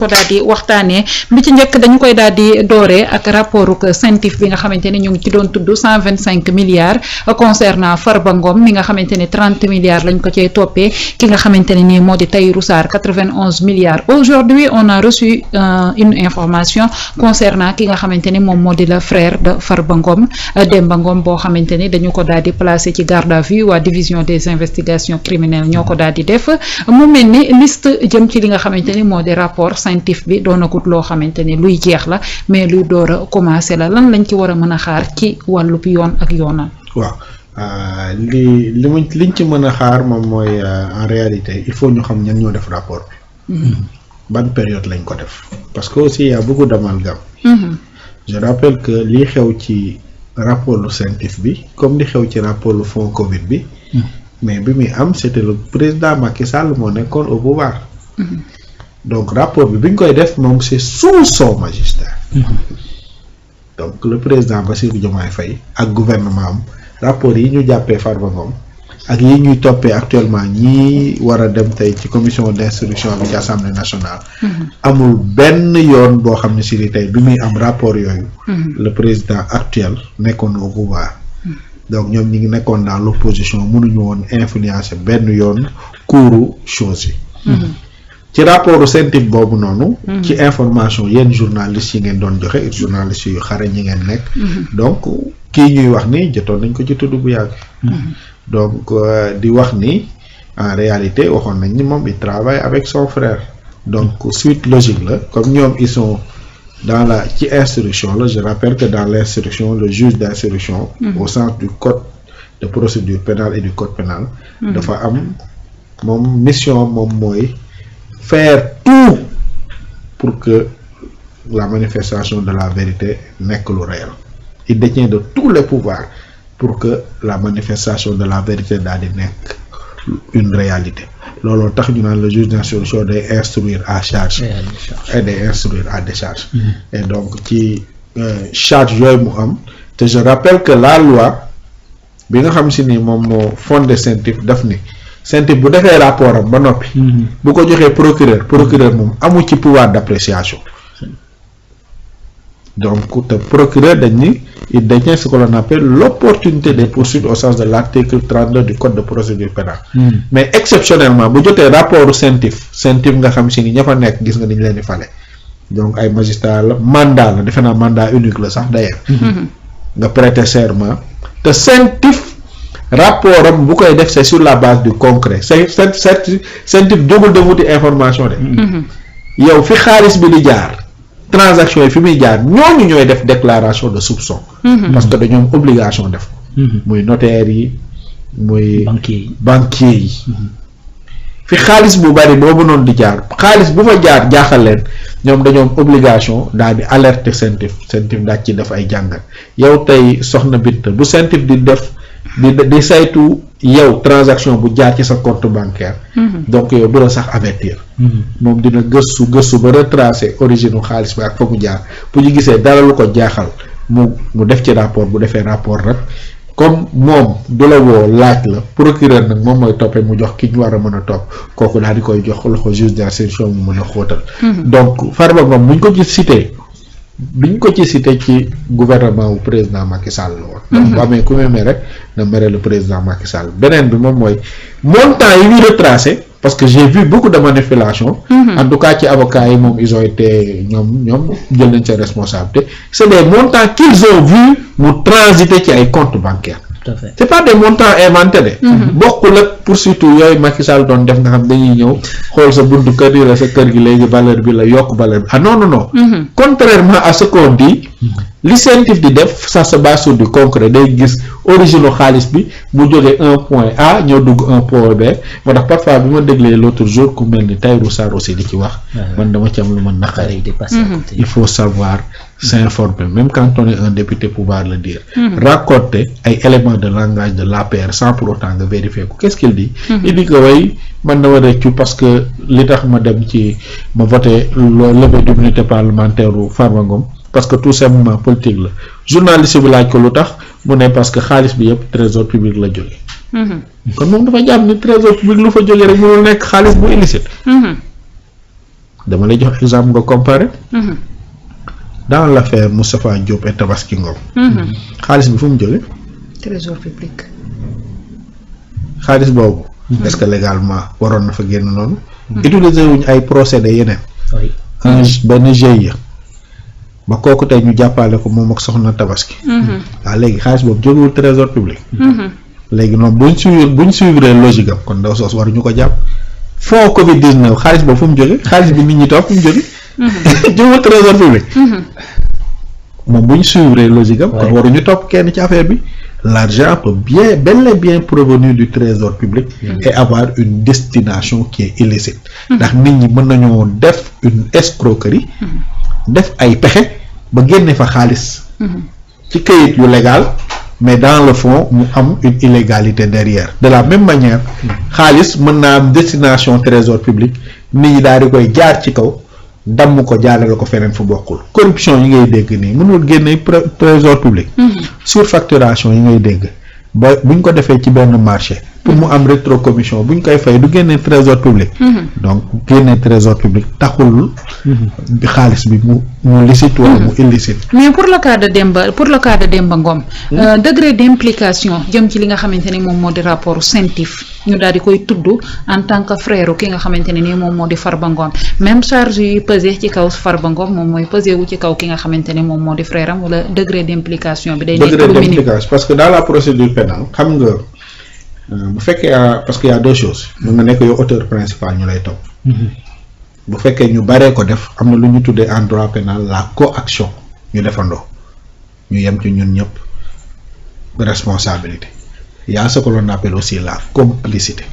ko daal di waxtaanee bi ci njëkk dañu koy daal di dooree ak rapport CENTIF bi nga xamante ne ñu ngi ci doon tudd 125 milliards concernant Farba Ngom mi nga xamante ne 30 milliards lañ ko cay toppee ki nga xamante ne nii moo di Tahirou Sarr 91 milliards. Aujourd'hui on a reçu une information concernant ki nga xamante ne moom moo di le frère de Farba Ngom Demba Ngom boo xamante ne dañu ko daal di placer ci garde à vue waa division des investigations criminelles ñoo ko daal di def mu mel ni liste jëm ci li nga xamante ni moo di rapport CENTIF bi doonagut loo xamante ni luy jeex la mais luy door a commencé la lan lañ ci war a mën a xaar ci wàllub yoon ak yoonal. waaw liñ ci mën a xaar moom mooy en réalité il faut ñu xam ñan ñoo def rapport bi. ban période lañ ko def. parce que aussi y a beaucoup d'amalgame. je rappelle que lii xew ci rapport lu CENTIF bi comme li xew ci rapport lu fonds Covid bi. mais bi muy am c'était le président Macky Sall moo nekkoon au pouvoir. donc rapport bi ñu koy def moom c'est sous son magistère. donc le président Bassirou Diomaye Faye ak gouvernement am rapport yi ñu jàppee Farba Ngom ak yi ñuy toppee actuellement ñii war a dem tey ci commission d'instruction bi ci assemblée nationale. amul benn yoon boo xam ne si li tey bi muy am rapport yooyu. le président actuel nekkoon au pouvoir. donc ñoom ñi ngi nekkoon dans l'opposition mënuñu woon influencer benn yoon cours choses yi. ci rapport CENTIF boobu noonu. ci information yenn journalistes yi ngeen doon joxe journalistes yu xare ñi ngeen nekk. donc kii ñuy wax ni jotoon nañ ko ci tudd bu yàgg. donc di wax ni en réalité waxoon nañ ni moom il travaille avec son frère. donc suite logique la comme ñoom ils sont dans la ci instruction la je rappelle que dans l'instruction le juge d'instruction. au sens du code de procédure pénale et du code pénal. dafa am moom mission moom mooy. faire tout pour que la manifestation de la vérité nekk lu réel. Il détient de tous les pouvoirs pour que la manifestation de la vérité daal di nekk une réalité. looloo tax ñu naan le juge d'instruction day instruire à charge et day instruire à décharge. et donc ci charge yooyu mu am te je rappelle que la loi bi nga xam si ni moom moo fondé CENTIF daf ni CENTIF bu defee rapport am ba noppi. bu ko joxee procureur moom amu ci pouvoir d'appréciation. donc te procureur dañ ni il détient ce que l'on appelle l'opportunité des poursuites au sens de l'article 32 du code de procédure pénale. mais exceptionnellement bu jotee rapport CENTIF nga xam si ni ña fa nekk gis nga ni ñu leen di fale. donc ay magistrat la mandat la defe naa mandat unique la sax d'ailleurs. nga prêter serment te CENTIF rapport am bu koy def c'est sur la base du concret CENTIF jógul dem wuti information de. yow fi xaalis bi di jaar transaction yi fi muy jaar ñooñu ñooy def déclaration de soupçon. parce que dañoo am obligation def ko. muy notaire yi muy. banquier yi. fi xaalis bu bari boobu noonu di jaar xaalis bu fa jaar jaaxal leen ñoom dañoo am obligation daal di alerter CENTIF daal ci def ay jàngat yow tey soxna Binta bu CENTIF di def. di saytu yow transaction bu jaar ci sa compte bancaire. donc yow du la sax avertir. moom dina gëstu ba retracer origine u xaalis bi ak fa mu jaar bu ñu gisee dara lu ko jaaxal mu def ci rapport bu defee rapport rek comme moom du la woo laaj la procureur nag moom mooy toppee mu jox ki ñu war a mën a topp kooku daal di koy jox loxo juge d'instruction mu mën a xóotal. donc Farba Ngom buñ ko ci cité. biñ ko ci cité ci gouvernement wu président Macky Sall la woon. donc bu amee ku memee rek na mere le président Macky Sall beneen bi moom mooy montant yi ñuy retracé parce que j'ai vu beaucoup de manipulations. en tout cas ci avocats yi moom ils ont été ñoom jël nañ seen responsabilité c'est des montants qu'ils ont vu mu transiter ci ay comptes bancaires. tout à fait c'est pas des montants inventés de. bokkul ak poursuite yooyu Macky Sall doon def nga xam dañuy ñëw xool sa buntu kër yi la sa kër gi léegi valeur bi la yokk valeur bi ah non. contrairement à ce qu'on dit li CENTIF di def ça se base sur du concret day gis origine xaalis bi mu jógee un point A ñëw dugg un point B moo tax parfois bi ma déglee l'autre jour ku mel ni Tahirou Sarr aussi di ci wax. man dama ci am lu ma naqari. il faut savoir s'informer même quand on est un député pouvoir le dire. raconter ay éléments de langage de l'APR sans pour autant nga vérifier ko qu'est-ce qu'il dit. il dit que way man dama rëccu parce que li tax ma dem ci ma voté levée d'immunité parlementaire u Farba Ngom parce que tout simplement politique la journaliste bi laaj ko lu tax mu ne parce que xaalis bi yëpp trésor public la jóge kon moom dafa jàpp ni trésor public lu fa jóge rek mënul nekk xaalis bu illicite. dama lay jox exemple nga comparer. Dans l'affaire Moustapha Diop et Tabaski Ngom. xaalis bi fu mu jógee. trésor public. xaalis boobu. est-ce que légalement waroon na fa génn noonu. utiliser wuñ ay procédés yeneen. benn GIE. ba kooku tey ñu jàppale ko moom ak soxna Tabaski. waaw léegi xaalis boobu jógewul trésor public. léegi noonu buñ suivre logique am kon ndaw soos waruñu ko jàpp. fonds Covid 19 xaalis boobu fu mu jógee xaalis bi nit ñi toog fu mu jógee. jógewul trésor public. moom buñ suivre logique am. kon waruñu topp kenn ci affaire bi. L'argent peut bel et bien provenir du trésor public et avoir une destination qui est illicite. ndax nit ñi mën nañoo def une escroquerie. def ay pexe ba génne fa xaalis. ci këyit yu légal mais dans le fond mu am une illégalité derrière. de la même manière xaalis mën naa am destination trésor public nit ñi daal di koy jaar ci kaw damm ko jaarale ko feneen fu bokkul. corruption yi ngay dégg nii mënul génne trésor public. surfacturation yi ngay dégg ba buñ ko defee ci benn marché pour mu am rétrocommission buñ koy fay du génne trésor public. donc génne trésor public taxul xaalis bi mu licite wala mu illicite. mais pour le cas de Demba Ngom. degré d'implication jëm ci li nga xamante ni moom moo di rapport CENTIF ñu daal di koy tudd en tant que frère ki nga xamante ne ni moom moo di Farba Ngom même charge yi pesé ci kaw Farba Ngom moom mooy pesé wu ci kaw ki nga xamante ne moom moo di frère am wala degré d'implication bi day nekk lu minime. parce que dans la procédure pénale xam nga. bu fekkee parce que y a deux choses mën nga nekk yow auteur principal ñu lay topp. bu fekkee ñu baree ko def am na lu ñu tuddee en droit pénal la coaction ñu defandoo ñu yem ci ñun ñëpp responsabilité y a ce que l'on appelle aussi la complicité.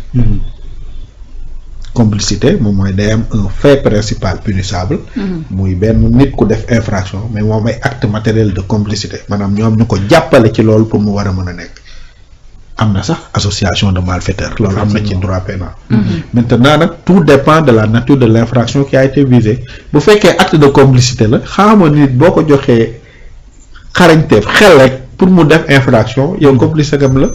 complicité moom mooy day am un fait principal punissable. muy benn nit ku def infraction mais moom ay acte matériel de complicité maanaam ñoom ñu ko jàppale ci loolu pour mu war a mën a nekk. am na sax association de malfaiteurs loolu am na ci droit pénal. Maintenant nag tout dépend de la nature de l'infraction qui a été visée bu fekkee acte de complicité la xaama nit boo ko joxee xarañteef xel rek pour mu def infraction yow complice ngam la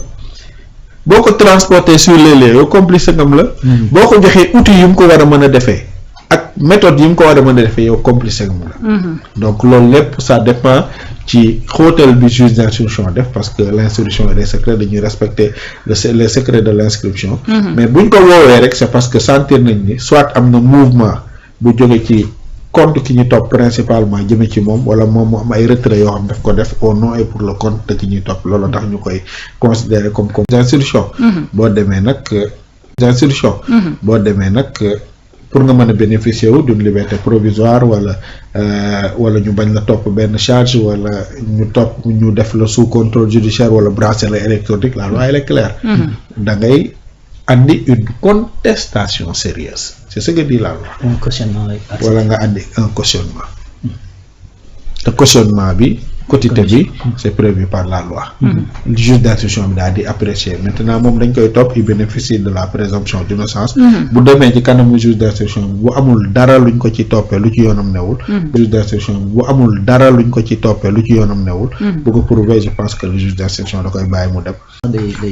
boo ko transporter sur les lieux yow complice ngam la boo ko joxee outils yi mu ko war a mën a defee ak méthode yi mu ko war a mën a defee yow complice ngam la donc loolu lépp ça dépend ci xóotal bi juge d'instruction def parce que l'instruction et les secrets dañuy respecter les secrets de l'inscription. mais buñ ko woowee rek c'est parce que sentir nañ ni soit am na mouvement bu jóge ci compte ki ñu topp principalement jëme ci moom wala moom mu am ay retrait yoo xam daf ko def au nom et pour le compte de ki ñuy topp loolu tax ñu koy considérer comme d'instruction. boo demee nag pour nga mën a bénéficier wu d'une liberté provisoire wala ñu bañ la topp benn charge wala ñu def la sous contrôle judiciaire wala bracelet électronique la loi elle est claire. da ngay andi une contestation sérieuse c'est ce que dit la loi. un cautionnement wala nga andi un cautionnement. te cautionnement bi quotité bi c'est prévu par la loi. Le juge d'instruction bi daal di apprécier maintenant moom dañ koy topp il bénéficie de la présomption d'innocence. bu demee ci kanamu juge d'instruction bi bu amul dara luñ ko ci toppee lu ci yoonam newul. juge d'instruction bi bu amul dara luñ ko ci toppee lu ci yoonam newul. bu ko prouver je pense que le juge d'instruction da koy bàyyi mu dem.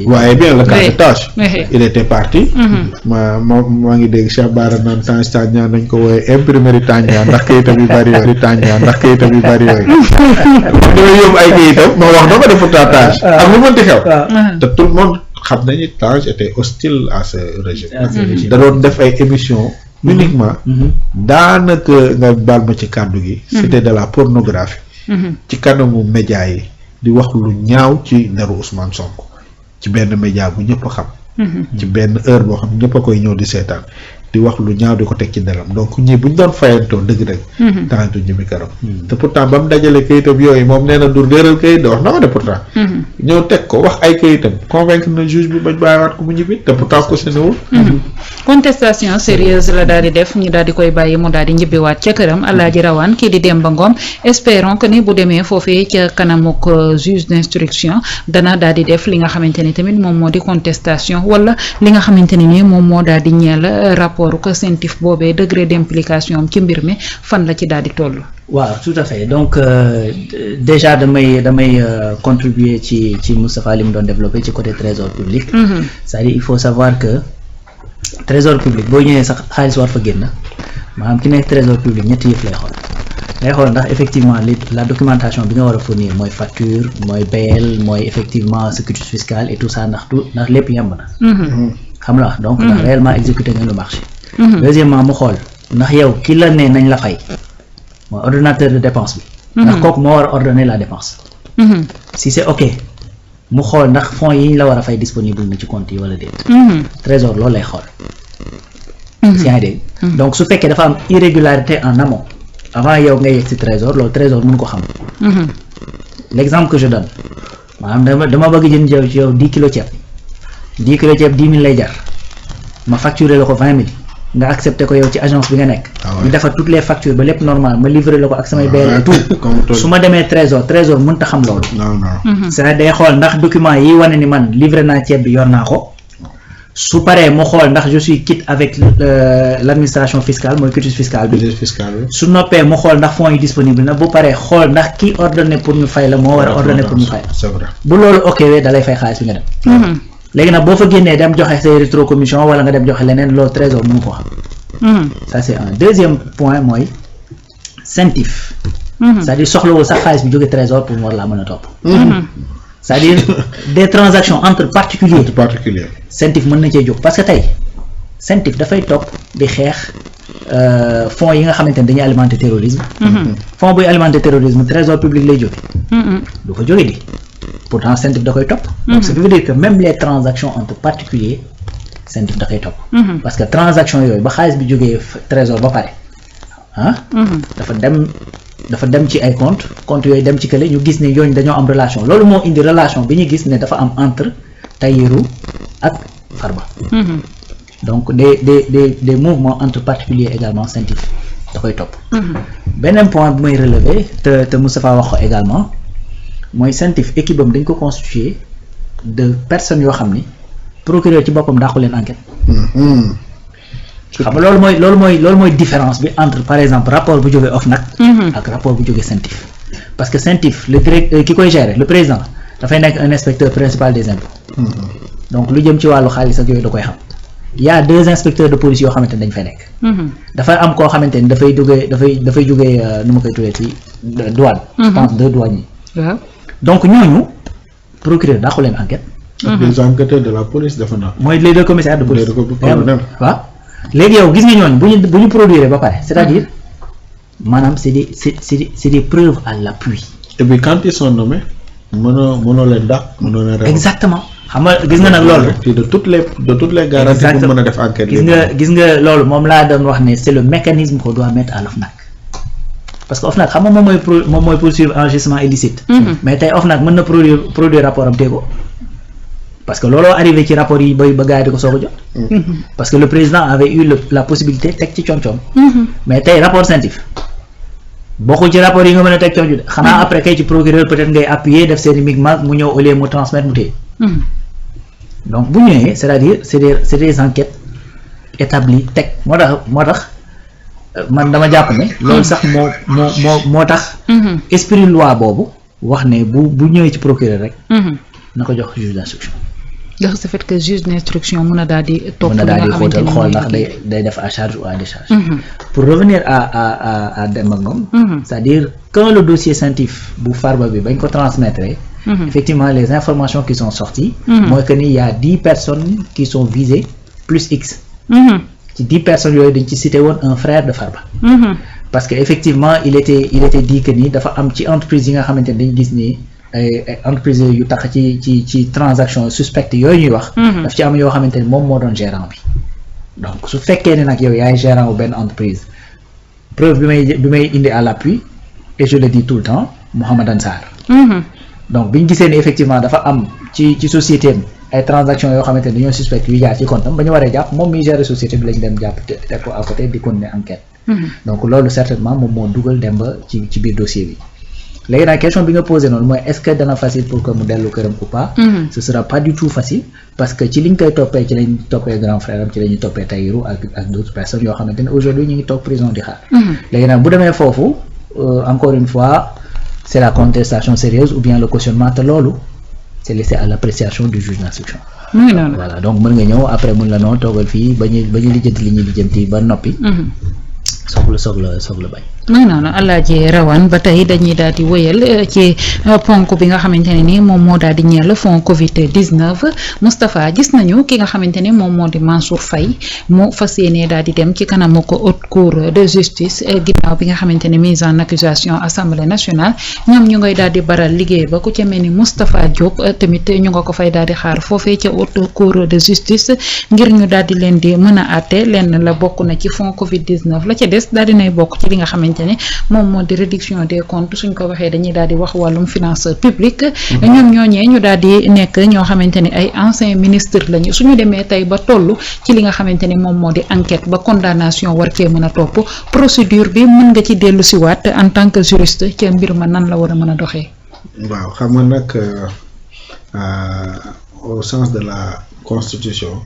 waaye bien le cas de Tange il était parti. maa ngi dégg Cheikh Bara naan Tange Tandian nañ ko woowe imprimerie Tandian ndax kayitam yu bari yooyu damay yóbbu ay kayitam ma wax na ko def pourtant Tange am lu mënti xew te tout le monde xam nañu Tange était hostile à ce régime da doon def ay émissions uniquement daanaka nga baal ma ci kàddu gi c'était de la pornographie ci kanamu média yi di wax lu ñaaw ci nderu Ousmane Sonko ci benn média bu ñëpp xam ci benn heure boo xam ñëpp a koy ñëw di seetaan di wax lu ñaaw di ko teg ci deram donc ñii buñ doon fayantoo dëgg-dëgg taxantu ñëmi karam te pourtant ba mu dajale kayitam yooyu moom nee na du réeral kayit de wax na ko de pourtant ñëw teg ko wax ay kayitam convaincre na juge bi bañ bàyyiwaat ko mu ñibbi te pourtant ko sénéwul contestation sérieuse la daal di def ñu daal di koy bàyyi mu daal di ñibbiwaat ca këram Alaaji Rawaan kii di Demba Ngom espérons que ni bu demee foofee ca kanamuk juge d'instruction dana daal di def li nga xamante ni tamit moom moo di contestation wala li nga xamante ni nii moom moo daal di ñeel rapport que CENTIF boobee degré d'implication am ci mbir mi fan la ci daal di toll. waaw tout à fait donc déjà damay contribuer ci Moustapha li mu doon développé ci côté trésor public. C'est-à-dire il faut savoir que trésor public boo ñëwee sax xaalis war fa génn maanaam ki nekk trésor public ñetti yëf lay xool day xool ndax effectivement la documentation bi nga war a fournir mooy facture mooy BL mooy effectivement sécurité fiscale et tout ça ndax lépp yemb na xam la donc ndax réellement exécuté nga le marché deuxièmement mu xool ndax yow ki la ne nañ la fay mooy ordonnateur de dépense bi ndax kooku moo war a ordonner la dépense si c'est ok mu xool ndax fonds yi ñu la war a fay disponible na ci compte yi wala déet trésor loolu lay xool si yaa ngi dégg donc su fekkee dafa am irrégularité en amont avant yow nga yegg si trésor loolu trésor mun ko xam l'exemple que je donne maanaam dama bëgg jënd yow ci yow 10 kilos ceeb 10 kilos ceeb 10 000 lay jar ma facturer la ko 20 000 nga accepté ko yow ci agence bi nga nekk ñu defar toutes les factures ba lépp normal ma livrer la ko ak samay BL et tout su ma demee trésor mënut a xam loolu c'est day xool ndax document yi wane ni man livré naa ceeb bi yor naa ko su paree mu xool ndax je suis quitte avec l'administration fiscale mooy quitus fiscale bi su noppee mu xool ndax fonds yi disponible na bu paree xool ndax ki ordonné pour ñu fay la moo war a ordonné pour ñu fay bu loolu ok wee da lay fay xaalis bi nga dem léegi nag boo fa génnee dem joxe say rétrocommission wala nga dem joxe leneen loolu trésor mënu ko xam ça c'est un deuxième point mooy CENTIF c'est-à-dire soxlawul sax xaalis bi jóge trésor pour mu war laa mën a topp c'est-à-dire des transactions entre particuliers CENTIF mën na cee jóg parce que tey CENTIF dafay topp di xeex fonds yi nga xamante ne dañuy alimenter terrorisme fonds buy alimenter terrorisme trésor public lay jóge du ko jóge di pourtant CENTIF da koy topp donc ça veut dire que même les transactions entre particuliers CENTIF da koy topp parce que transaction yooyu ba xaalis bi jógee trésor ba pare dafa dem ci ay compte yooyu dem ci kële ñu gis ne yooyu dañoo am relation loolu moo indi relation bi ñu gis ne dafa am entre Tahirou ak Farba donc des mouvements entre particuliers également CENTIF da koy topp beneen point bi may relever te Moustapha wax ko également mooy CENTIF équipe am dañ ko constitué de personnes yoo xam ni procureur ci boppam dàqu leen enquête xam nga loolu mooy différence bi entre par exemple rapport bu jógee OFNAC ak rapport bu jógee CENTIF parce que CENTIF le directeur ki koy gérer le président dafay nekk un inspecteur principal des impôts donc lu jëm ci wàllu xaalis ak yooyu da koy xam y a 2 inspecteurs de police yoo xamante ne dañ fay nekk dafay am koo xamante ni dafay jógee nu ma koy tuddee ci douane je pense 2 douaniers donc ñooñu procureur dàqu leen enquête des enquêteurs de la police dafa na mooy les 2 commissaires de police waaw léegi yow gis nga ñooñu bu ñu produire ba pare c'est-à-dire maanaam c'est des preuves à l'appui et puis quand ils sont nommés mënoo leen dàq mënoo leen exactement xam nga gis nga nag loolu de toutes les garanties pour mën a def enquête gis nga loolu moom laa doon wax ne c'est le mécanisme qu'on doit mettre à l'OFNAC parce que OFNAC xam nga moom mooy poursuivre enrichissement illicite mais tey OFNAC mën na produire rapport am téego parce que looloo arrivé ci rapport yi ba gars yi di ko soog a jot parce que le président avait eu la possibilité teg ci coom-coom mais tey rapport CENTIF bokkul ci rapport yi nga mën a teg coom-coom xanaa après kay ci procureur peut-être ngay appuyer def seen i migmaag mu ñëw au lieu mu transmettre mu téye donc bu ñëwee c'est-à-dire c'est des enquêtes établies teg moo tax man dama jàpp ne loolu sax moo tax esprit loi boobu wax ne bu ñëwee ci procureur rek na ko jox juge d'instruction ndax ce fait que juge d'instruction mun a daal di topp mën na daal di xóotal xool ndax day def à charge ou à décharge pour revenir à Demba Ngom c'est-à-dire quand le dossier CENTIF bu Farba bi bañ ko transmettre effectivement les informations qui sont sorties mooy que ni y a 10 personnes qui sont visées plus X ci 10 personnes yooyu dañ ci cité woon un frère de Farba parce que effectivement il était dit que ni dafa am ci entreprise yi nga xamante ne dañ gis ni ay entreprise yu tax ci transaction suspecte yooyu ñuy wax daf ci am yoo xamante ni moom moo doon gérant bi donc su fekkee ne nag yow yaay gérant wu benn entreprise preuve bi may indi à l'appui et je le dis tout le temps Mouhamadan Sarr donc biñ gisee ni effectivement dafa am ci société am ay transactions yoo xamante ne dañoo suspect yu jaar ci compte am ba ñu waree jàpp moom miy gérer société bi lañ dem jàpp teg ko à côté di continuer enquête donc loolu certainement moom moo dugal dem ba ci biir dossier bi léegi nag question bi nga posé noonu mooy est-ce que dana facile pour que mu dellu këram ou pas ce sera pas du tout facile parce que ci liñ koy toppee ci lañ toppee grand frère am ci la ñuy toppee Tahirou ak d'autres personnes yoo xamante ne aujourd'hui ñu ngi toog prison di xaar léegi nag bu demee foofu encore une fois c'est la contestation sérieuse ou bien le cautionnement te loolu c'est laissé à l'appréciation du juge d'instruction voilà donc mën nga ñëw après mun la noo toogal fii ba ñu lijjanti li ñuy lijjanti ba noppi soog la bañ. muy noonu Alaaji Rawane ba tey dañuy daal di wëyal ci ponk bi nga xamante ne ni moom moo daal di ñeel fond Covid 19 Moustapha gis nañu ki nga xamante ne moom moo di Mansour Faye mu fas yéene daal di dem ci kanamu ko haute cour de justice ginnaaw bi nga xamante ne mise en accusation assemblée nationale ñoom ñu ngay daal di baral liggéey ba ku ca mel ni Moustapha Diop tamit ñu nga ko fay daal di xaar foofee ca haute cour de justice ngir ñu daal di leen di mën a àtte lenn la bokk na ci fond Covid 19 la ca des daal di nay bokk ci li nga xamante ne moom moo di réduction des comptes suñ ko waxee dañuy daal di wax wàllum finance publique ñoom ñooñee ñu daal di nekk ñoo xamante ne ay anciens ministres lañu suñu demee tey ba toll ci li nga xamante ne moom moo di enquête ba condamnation war cee mën a topp procédure bi mën nga ci dellu si waat en tant que juriste ca mbir ma nan la war a mën a doxee. waaw xam nga nag au sens de la constitution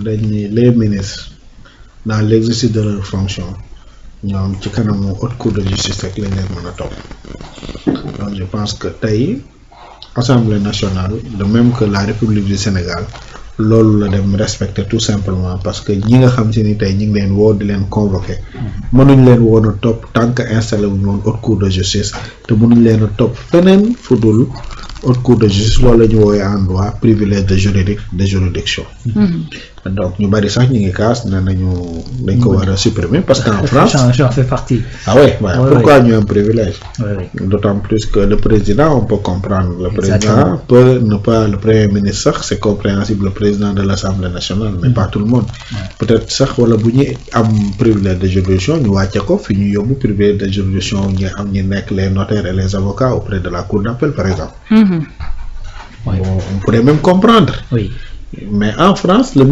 dañuy les ministres dans l'exercice de leur fonction ñoom ci kanamu haute cour de justice rek lañ leen mën a topp donc je pense que tey assemblée nationale de même que la république du Sénégal loolu la dem respecter tout simplement parce que ñi nga xam si ni tey ñi ngi leen woo di leen convoquer mënuñ leen woon a topp tant que installé wuñu woon haute cour de justice te mënuñ leen a topp feneen fu dul haute cour de justice loolu la ñu woowee en droit privilège de juridiction donc ñu bari sax ñu ngi kaas ne nañu dañ ko war a supprimer parce que en France j'en fais partie. ah ouais, pourquoi ñu am privilège Oui. d'autant plus que le président on peut comprendre le président Exactement. peut ne pas le premier ministre sax c'est compréhensible le président de l'Assemblée nationale mais pas tout le monde peut-être sax wala bu ñu am privilège de juridiction ñu wàcce ko fi ñu yóbbu privilège de juridiction ñi am ñi nekk les notaires et les avocats auprès de la cour d'appel par exemple Oui. on pourrait même comprendre Oui. mais en France le